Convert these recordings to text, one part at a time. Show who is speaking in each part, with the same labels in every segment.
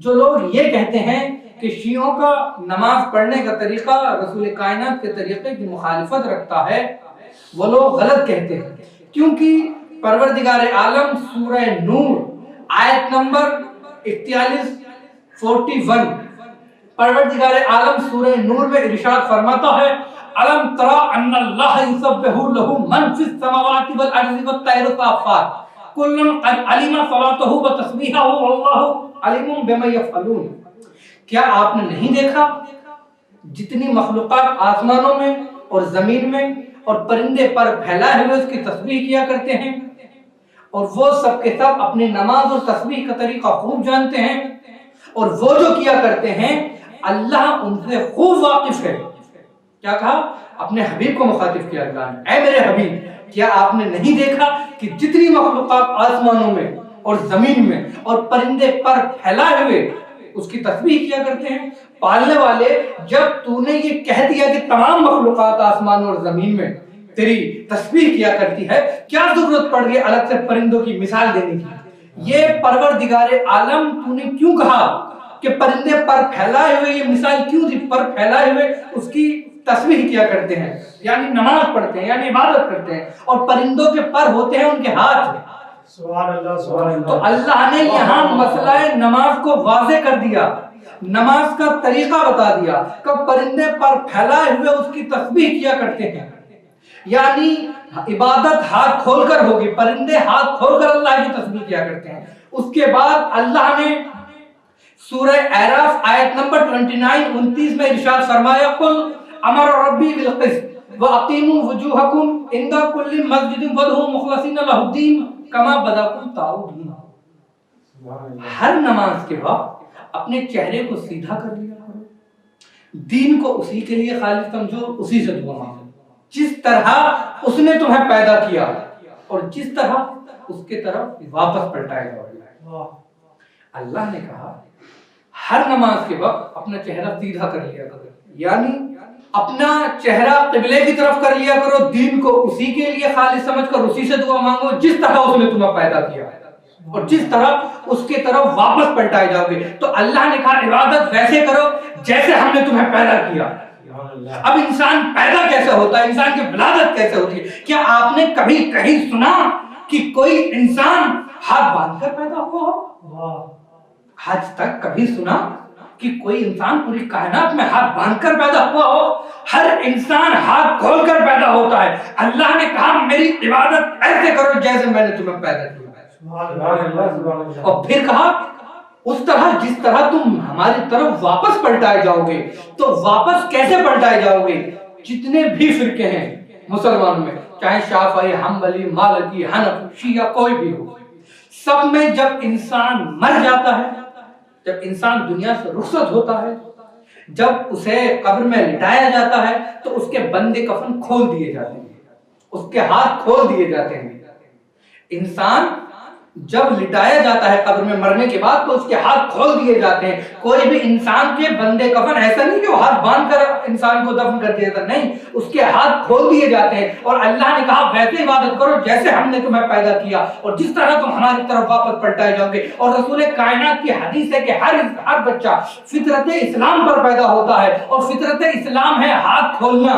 Speaker 1: جو لوگ یہ کہتے ہیں کہ شیعوں کا نماز پڑھنے کا طریقہ رسول کائنات کے طریقے کی مخالفت رکھتا ہے، وہ لوگ غلط کہتے ہیں، کیونکہ پروردگار عالم سورہ نور آیت نمبر 41 پروردگار عالم سورہ نور میں ارشاد فرماتا ہے الم ترى ان اللہ یسبح له من فی السماوات والارض والطیر صافات کل قد علم صلاته وتسبیحه واللہ علیم بما یفعلون۔ کیا آپ نے نہیں دیکھا جتنی مخلوقات آسمانوں میں اور زمین میں اور پرندے پر پھیلائے ہوئے اس کی تسبیح کیا کرتے ہیں، اور وہ سب کے سب اپنی نماز اور تسبیح کا طریقہ خوب جانتے ہیں، اور وہ جو کیا کرتے ہیں اللہ ان سے خوب واقف ہے۔ کیا کہا؟ اپنے حبیب کو مخاطب کیا اللہ نے، اے میرے حبیب کیا آپ نے نہیں دیکھا کہ جتنی مخلوقات آسمانوں میں اور زمین میں اور پرندے پر پھیلائے ہوئے اس کی تسبیح کیا کرتے ہیں؟ پالنے والے، جب تو نے یہ کہہ دیا کہ تمام مخلوقات آسمان اور زمین میں تیری تسبیح کیا کرتی ہے، کیا ضرورت پڑ گئی الگ سے پرندوں کی مثال دینے کی؟ یہ پروردگار عالم تو نے کیوں کہا کہ پرندے پر پھیلائے ہوئے، یہ مثال کیوں دی؟ پر پھیلائے ہوئے اس کی تسبیح کیا کرتے ہیں، یعنی نماز پڑھتے ہیں، یعنی عبادت کرتے ہیں، اور پرندوں کے پر ہوتے ہیں ان کے ہاتھ۔
Speaker 2: سبحان اللہ سبحان اللہ۔
Speaker 1: تو اللہ نے یہاں مسئلہ نماز کو واضح کر دیا، نماز کا طریقہ بتا دیا کہ پرندے پر پھیلائے ہوئے اس کی تسبیح کیا کرتے ہیں، یعنی عبادت ہاتھ کھول کر ہوگی، پرندے ہاتھ کھول کر اللہ کی تسبیح کیا کرتے ہیں۔ اس کے بعد اللہ نے سورہ اعراف آیت نمبر 29 میں ارشاد فرمایا قل امر ربی بالقسط واقیموا وجوہکم عند کل مسجد وادعوہ مخلصین لہ الدین کما بداکم تعودون۔ ہر نماز کے وقت اپنے چہرے کو سیدھا کر لیا کرو، دین کو اسی کے لیے خالص سمجھو، اسی سے دعا مانگو، جس طرح اس نے تمہیں پیدا کیا اور جس طرح اس کے طرف واپس پلٹائے جاؤ۔ اللہ نے کہا ہر نماز کے وقت اپنا چہرہ سیدھا کر لیا کرو، یعنی اپنا چہرہ قبلے کی طرف کر لیا کرو، دین کو اسی کے لیے خالص سمجھ کر اسی سے دعا مانگو جس طرح اس نے تمہیں پیدا کیا اور جس طرح اس کے طرف واپس پلٹائے جاؤ گے۔ تو اللہ نے کہا عبادت ویسے کرو جیسے ہم نے تمہیں پیدا کیا۔ اب انسان پیدا کیسے ہوتا ہے، انسان کی ولادت کیسے ہوتی ہے؟ کیا آپ نے کبھی کہیں سنا کہ کوئی انسان ہاتھ باندھ کر پیدا ہوا ہو؟ آج تک کبھی سنا کہ کوئی انسان پوری کائنات میں ہاتھ باندھ کر پیدا ہوا ہو؟ ہر انسان ہاتھ کھول کر پیدا ہوتا ہے۔ اللہ نے کہا میری عبادت ایسے کرو جیسے میں نے تمہیں پیدا کیا، اور پھر کہا اس طرح جس طرح تم ہماری طرف واپس پلٹائے جاؤ گے۔ تو واپس کیسے پلٹائے جاؤ گے؟ جتنے بھی فرقے ہیں مسلمانوں میں، چاہے شافعی، حنبلی، مالکی، حنفی، شیعہ، کوئی بھی ہو، سب میں جب انسان مر جاتا ہے، جب انسان دنیا سے رخصت ہوتا ہے، جب اسے قبر میں لٹایا جاتا ہے تو اس کے بندے کفن کھول دیے جاتے ہیں، اس کے ہاتھ کھول دیے جاتے ہیں۔ انسان جب لٹایا جاتا ہے قبر میں مرنے کے بعد تو اس کے ہاتھ کھول دیے جاتے ہیں۔ کوئی بھی انسان کے بندے کفن ایسا نہیں کہ وہ ہاتھ باندھ کر انسان کو دفن کر دیا جاتا، نہیں، اس کے ہاتھ کھول دیے جاتے ہیں۔ اور اللہ نے کہا ویسے عبادت کرو جیسے ہم نے تمہیں پیدا کیا اور جس طرح تم ہماری طرف واپس پلٹائے جاؤ گے۔ اور رسول کائنات کی حدیث ہے کہ ہر بچہ فطرت اسلام پر پیدا ہوتا ہے، اور فطرت اسلام ہے ہاتھ کھولنا۔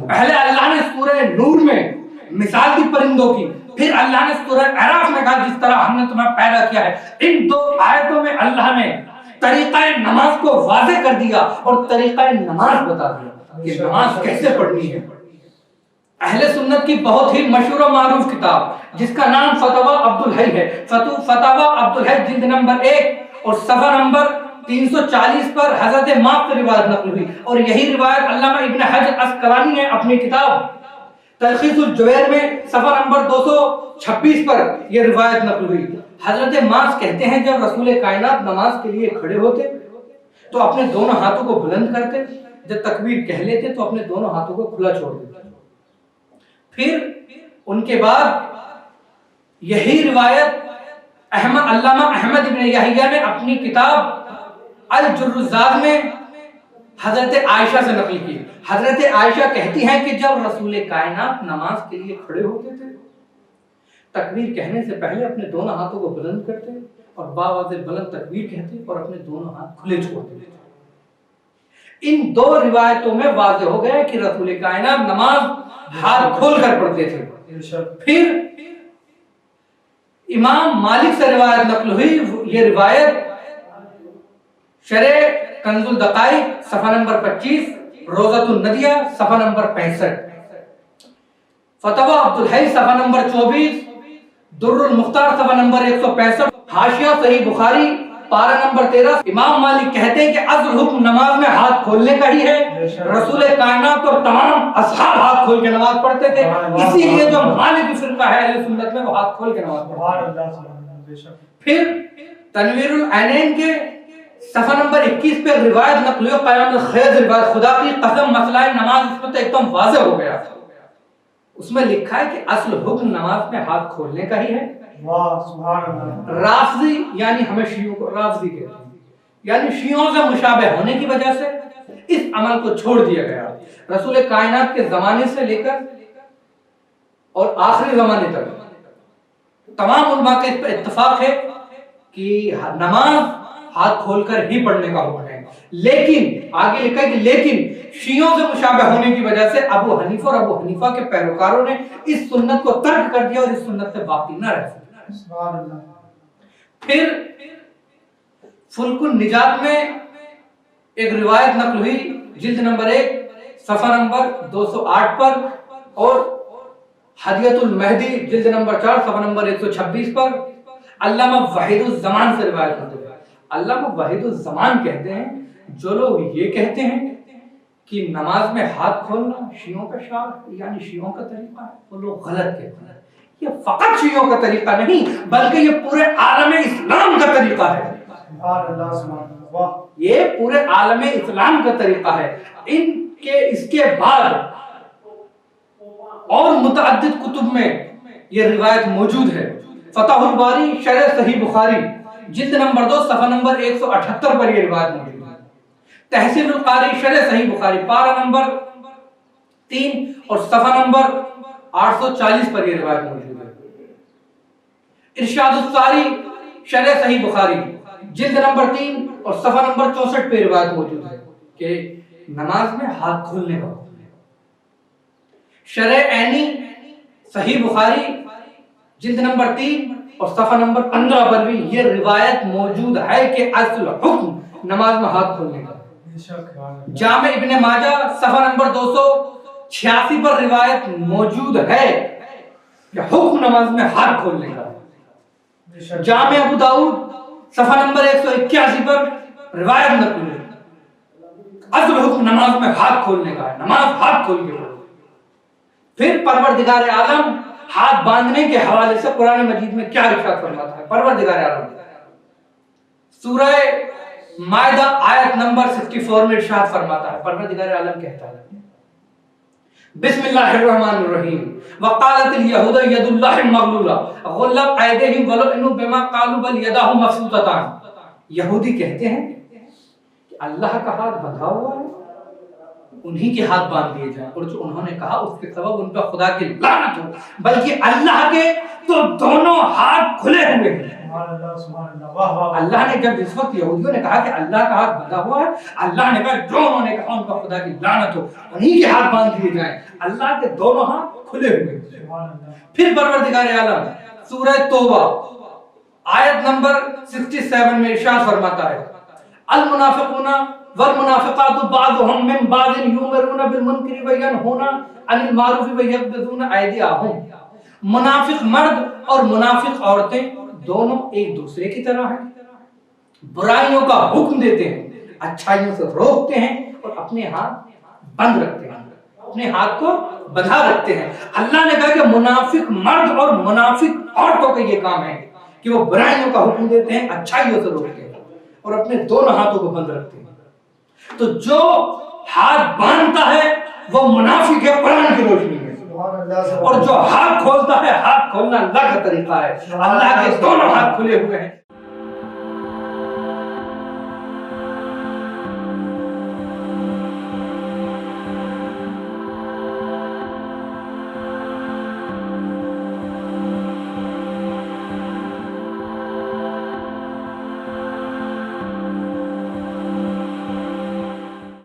Speaker 1: پہلے اللہ نے سورہ نور میں مثال دی پرندوں کی، پھر اللہ نے سورہ اعراف میں کہا جس طرح ہم نے تمہیں پیدا کیا ہے۔ ان دو آیتوں میں اللہ نے طریقہ نماز کو واضح کر دیا اور طریقہ نماز بتا دیا کہ نماز کیسے پڑھنی ہے۔ اہل سنت کی بہت ہی مشہور و معروف کتاب جس کا نام فتاوی عبدالحی ہے، فتاوی عبدالحی جلد نمبر 1 اور صفحہ نمبر 340 پر حضرت ماہ سے روایت نقل ہوئی، اور یہی روایت علامہ ابن حجر اسقلانی نے اپنی کتاب تلخیص الجویر میں صفحہ نمبر 226 پر یہ روایت نقل ہوئی۔ حضرت ماس کہتے ہیں جب رسول کائنات نماز کے لیے کھڑے ہوتے تو اپنے دونوں ہاتھوں کو بلند کرتے، جب تکبیر کہہ لیتے تو اپنے دونوں ہاتھوں کو کھلا چھوڑ دیتے۔ پھر ان کے بعد یہی روایت علامہ احمد ابن یحییٰ نے اپنی کتاب الجرزاز میں حضرت عائشہ سے نقل کی۔ حضرت عائشہ کہتی ہیں کہ جب رسول کائنات نماز کے لیے کھڑے ہوتے تھے تکبیر کہنے سے پہلے اپنے دونوں ہاتھوں کو بلند کرتے اور باوازِ بلند تکبیر کہتے اور اپنے دونوں ہاتھ کھلے چھوڑ دیتے۔ ان دو روایتوں میں واضح ہو گیا کہ رسول کائنات نماز ہاتھ کھول کر پڑھتے تھے۔ پھر امام مالک سے روایت نقل ہوئی، یہ روایت شرح کنز الدقائق صفحہ نمبر 25، روضۃ الندیہ صفحہ نمبر 65، فتاوی عبدالحی صفحہ نمبر 24، در المختار صفحہ نمبر 165، حاشیہ صحیح بخاری پارہ نمبر 13۔ امام مالک کہتے ہیں کہ اصل حکم نماز میں ہاتھ کھولنے کا ہی ہے۔ رسول کائنات اور تمام اصحاب ہاتھ کھول کے نماز پڑھتے تھے، اسی لیے جو مالکی فرقہ ہے اہل سنت میں وہ ہاتھ کھول کے نماز پڑھتے ہیں۔ پھر تنویر العینین کے صفحہ نمبر 21 پہ روایت نقل ہوئی، قیام الخیز روایت، خدا کی قسم مسئلہ نماز اس میں تو ایک دم واضح ہو گیا۔ اس میں لکھا ہے کہ اصل حکم نماز میں ہاتھ کھولنے کا ہی ہے۔ رافضی یعنی ہمیں شیعوں کو رافضی کہتے ہیں، یعنی شیعوں سے مشابہ ہونے کی وجہ سے اس عمل کو چھوڑ دیا گیا۔ رسول کائنات کے زمانے سے لے کر اور آخری زمانے تک تمام علماء کا اس پر اتفاق ہے کہ نماز ہاتھ کھول کر ہی پڑھنے کا حکم ہے، لیکن آگے لکھا ہے کہ لیکن شیعوں سے مشابہ ہونے کی وجہ سے ابو حنیفہ اور ابو حنیفہ کے پیروکاروں نے اس سنت کو ترک کر دیا اور اس سنت سے باقی نہ رہ سکے۔ پھر فلک النجات میں ایک روایت نقل ہوئی، جلد نمبر 1 صفحہ نمبر 208 پر، اور ہدیۃ المہدی جلد نمبر 4 صفحہ نمبر 126 پر علامہ وحید الزمان سے روایت نقل ہے۔ علامہ وحید الزمان کہتے ہیں جو لوگ یہ کہتے ہیں کہ نماز میں ہاتھ کھولنا شیعوں کا شعار یعنی شیعوں کا طریقہ ہے، وہ لوگ غلط کہتے ہیں۔ یہ فقط شیعوں کا طریقہ نہیں بلکہ یہ پورے عالم اسلام کا طریقہ ہے۔ یہ پورے عالم اسلام کا طریقہ ہے۔ اس کے بعد اور متعدد کتب میں یہ روایت موجود ہے۔ فتح الباری شرح صحیح بخاری جلد نمبر 2 صفحہ نمبر 178 پر یہ روایت موجود ہے۔ تحصیل القاری شرح صحیح بخاری پارہ نمبر 3 اور صفحہ نمبر 840 پر یہ روایت موجود ہے۔ ارشاد الساری شرح صحیح بخاری جلد نمبر 3 اور صفحہ نمبر 64 پہ روایت موجود ہے کہ نماز میں ہاتھ کھولنے کا حکم ہے۔ شرح عینی صحیح بخاری جلد نمبر 3 اور صفحہ نمبر 15 پر بھی یہ روایت موجود ہے کہ اصل حکم نماز میں ہاتھ کھولنے کا۔ جامع ابن ماجہ صفحہ نمبر 286 پر روایت موجود ہے کہ حکم نماز میں ہاتھ کھولنے کا۔ جامع ابو داؤد صفحہ نمبر 181 پر روایت نقل ہے، اصل حکم نماز میں ہاتھ کھولنے کا ہے، نماز ہاتھ کھول کے پڑھو۔ پھر پروردگار عالم ہاتھ باندھنے کے حوالے سے قرآن مجید میں کیا ارشاد فرماتا ہے؟ پروردگار عالم سورہ مائدہ آیت نمبر 64 میں ارشاد فرماتا ہے، پروردگار عالم کہتا ہے بسم اللہ الرحمن الرحیم وقالت اليہود ید اللہ مغلولہ غلت ایدیہم ولعنوا بما قالوا بل یداہ مبسوطتان۔ یہودی کہتے ہیں کہ اللہ کا ہاتھ بندھا ہوا ہے، انہی کے ہاتھ باندھ دیے جائیں، اور جو انہوں نے کہا اس کے سبب ان پر خدا کی لعنت ہو، بلکہ اللہ کے تو دونوں ہاتھ کھلے ہوئے ہیں۔ اللہ نے جب اس وقت یہودیوں نے کہا کہ اللہ کا ہاتھ بندھا ہوا ہے، اللہ نے کہا جو انہوں نے کہا ان پر خدا کی لعنت ہو، انہی کے ہاتھ باندھ دیے جائیں، اللہ کے دونوں ہاتھ کھلے ہوئے۔ پھر پروردگار عالم سورہ توبہ آیت نمبر 67 میں ارشاد فرماتا ہے المنافقون والمنافقات بعضهم من بعض یؤمرون بالمنکر وینہون عن المعروف ویقبضون ایدیہم۔ منافق مرد اور منافق عورتیں دونوں ایک دوسرے کی طرح ہیں، برائیوں کا حکم دیتے ہیں، اچھائیوں سے روکتے ہیں اور اپنے ہاتھ بند رکھتے ہیں، اپنے ہاتھ کو بندھا رکھتے ہیں۔ اللہ نے کہا کہ منافق مرد اور منافق عورتوں کا یہ کام ہے کہ وہ برائیوں کا حکم دیتے ہیں، اچھائیوں سے روکتے ہیں اور اپنے دونوں ہاتھوں کو بند رکھتے ہیں۔ تو جو ہاتھ باندھتا ہے وہ منافق ہے قرآن کی روشنی میں، اور جو ہاتھ کھولتا ہے، ہاتھ کھولنا اللہ کا طریقہ ہے، اللہ کے دونوں ہاتھ کھلے ہوئے ہیں،